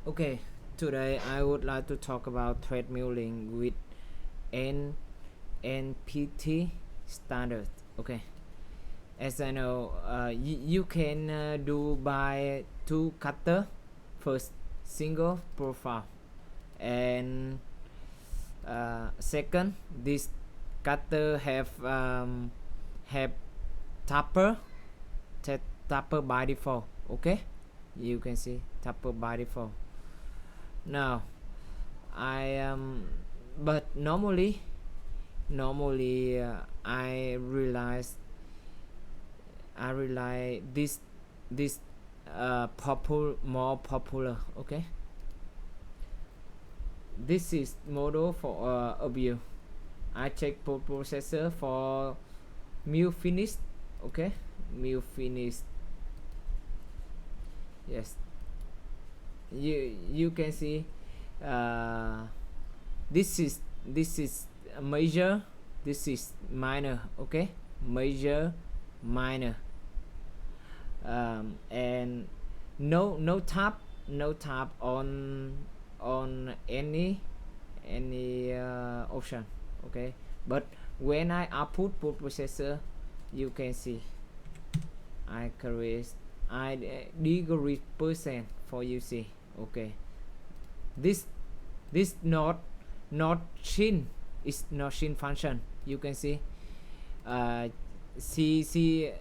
Okay, today I would like to talk about thread milling with NPT standard. Okay, as I know, you can do by two cutter. First, single profile, and second, this cutter have tapper by default. Okay, you can see tapper by default. Now but normally I realize this more popular. Okay, this is model for a view. I check post processor for mill finish. Okay, mill finish. Yes, you can see this is a major, this is minor. Okay, major, minor, and no tap on any option. Okay, but when I output post processor, you can see I degree percent for you see. Okay, this not shin is not shin function. You can see see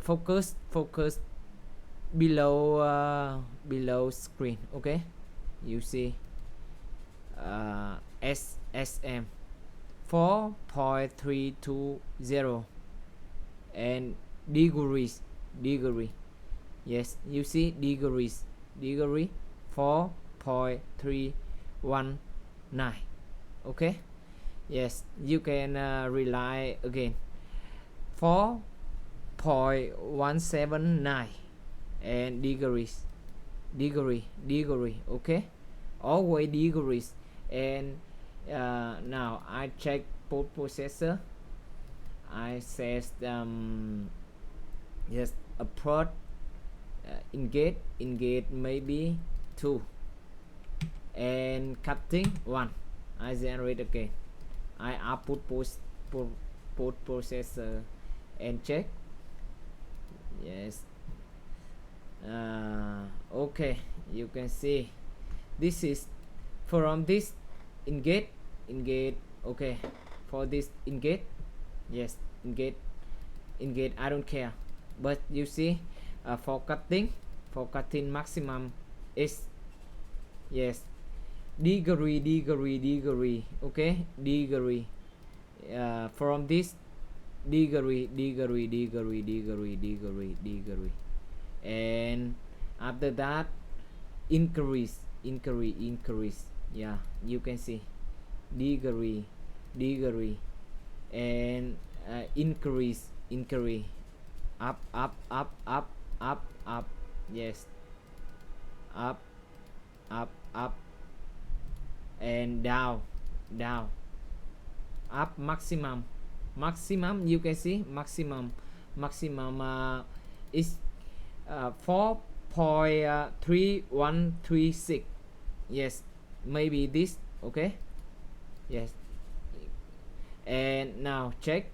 focus below screen. Okay, you see SSM 4.320 and degree. Yes, you see degree 4.319. Okay, yes, you can rely again 4.179 and degrees. Okay, always degrees. And now I check post processor. I says yes, approach engage maybe 2 and cutting 1. I generate again. I output post processor and check. Yes, okay, you can see this is from this engage. Okay, for this engage. Yes, engage I don't care, but you see for cutting maximum is yes degree. Okay, degree from this degree, and after that increase. Yeah, you can see degree and increase up. Yes, up and down. Up maximum. You can see maximum is 4.3136. yes, maybe this. Okay, yes, and now check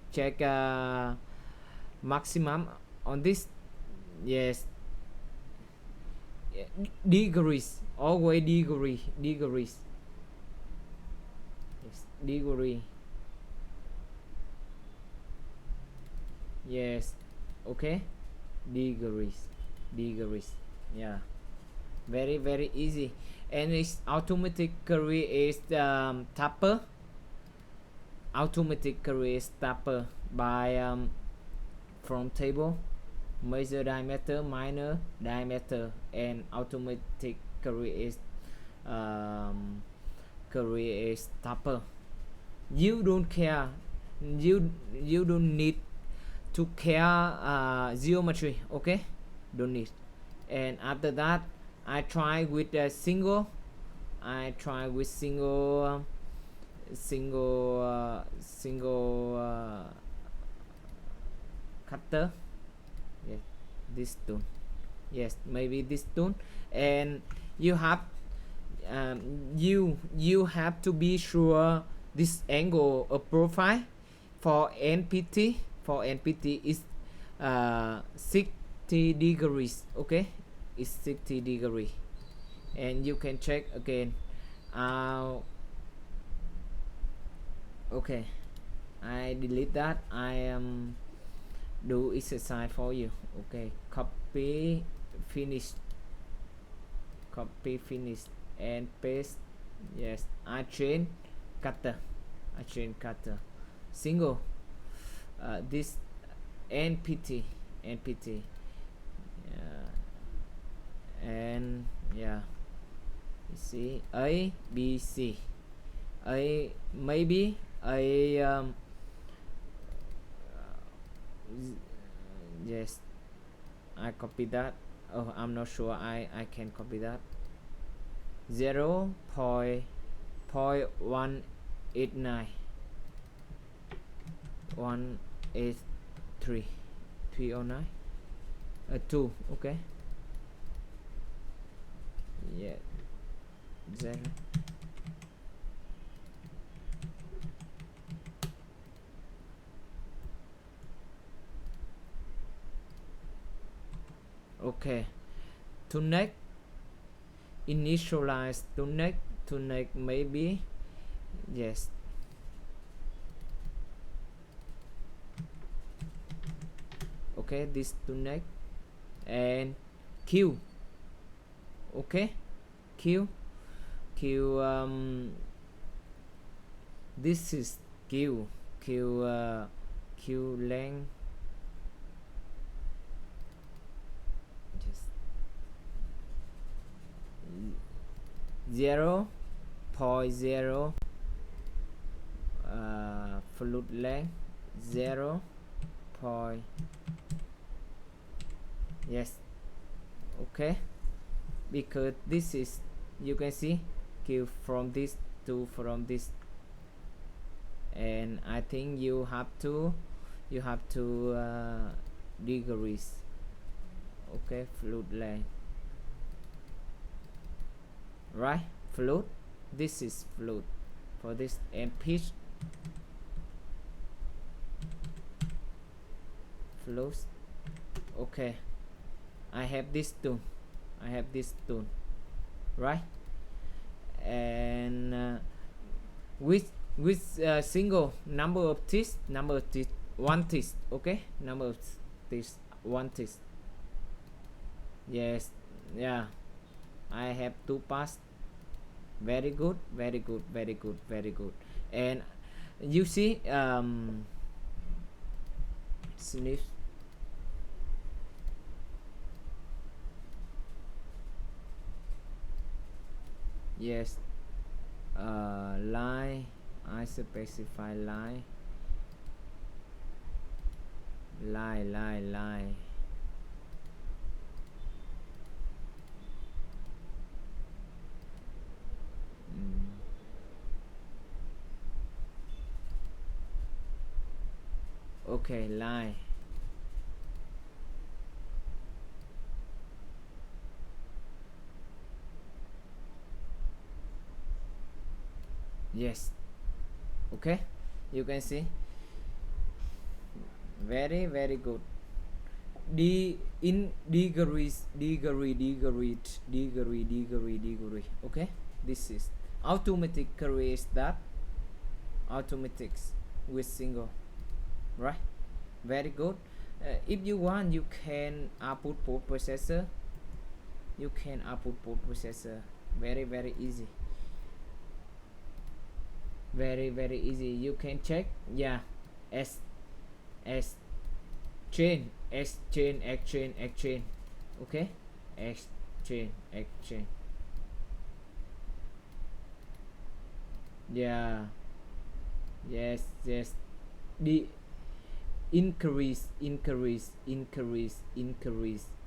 maximum on this. Yes, degrees, always degrees. Yes, degree. Yes, okay, degrees. Yeah, very easy. And it's automatically is tapper. By from table, major diameter, minor diameter, and automatic create tapper. You don't care, you don't need to care geometry. Okay, don't need. And after that I try with a single cutter. Yes, this tool. Yes, maybe this tool. And you have you have to be sure this angle of profile for NPT is 60 degrees. Okay, it's 60 degree, and you can check again. Okay, I delete that. I do exercise for you. Okay, copy finish and paste. Yes, I change cutter single this NPT and yeah, you see A B C. A maybe a yes, I copy that. Oh, I'm not sure I can copy that. 0.189 183 309 2. Okay, yeah, 0. Okay, to next initialize to next maybe yes. Okay, this to next and Q. Okay, Q this is Q length. 0.0 fluid length 0. Yes, okay, because this is, you can see Q from this to from this, and I think you have to degrees. Okay, fluid length, right? Fluid, this is fluid for this, and pitch flows. Okay, I have this tool, right? And with single number of teeth, one teeth. Okay, number of teeth, one teeth. Yes, yeah, I have two parts. Very good. And you see sniff. Yes, line, I specify line. Okay, line. Yes, okay, you can see very good. In degrees. Okay, this is automatic creates that, automatics with single, right? Very good. If you want, you can output post processor. Very easy. Very easy. You can check, yeah, exchange. Okay, exchange. Yeah, yes. The increase,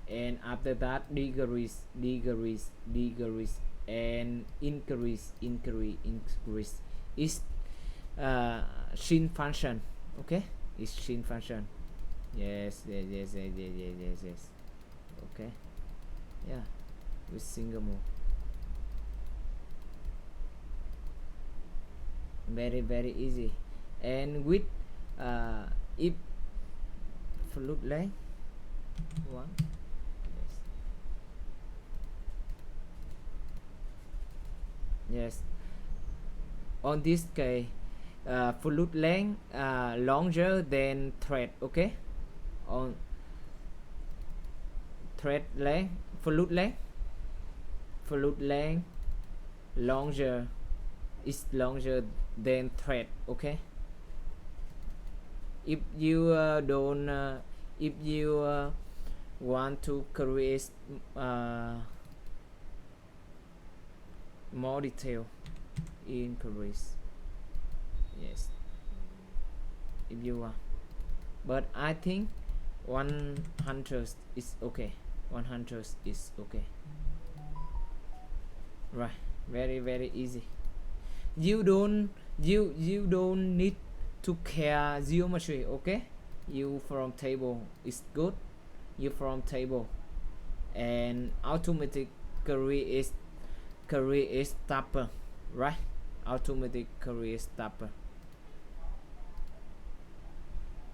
and after that degrees, and increase is Shin function. Okay, it's Shin function. Yes. Okay, yeah, with single mode. very easy. And with if fluid length one, yes, on this case fluid length longer than thread, okay, on thread length, fluid length longer is longer than thread, okay. If you don't if you want to create more detail, increase, yes, if you want, but I think 100 is okay. 100 is okay, right? Very easy. You don't need to care geometry, okay. You from table is good. You from table and automatic create stopper, right? Automatic create stopper.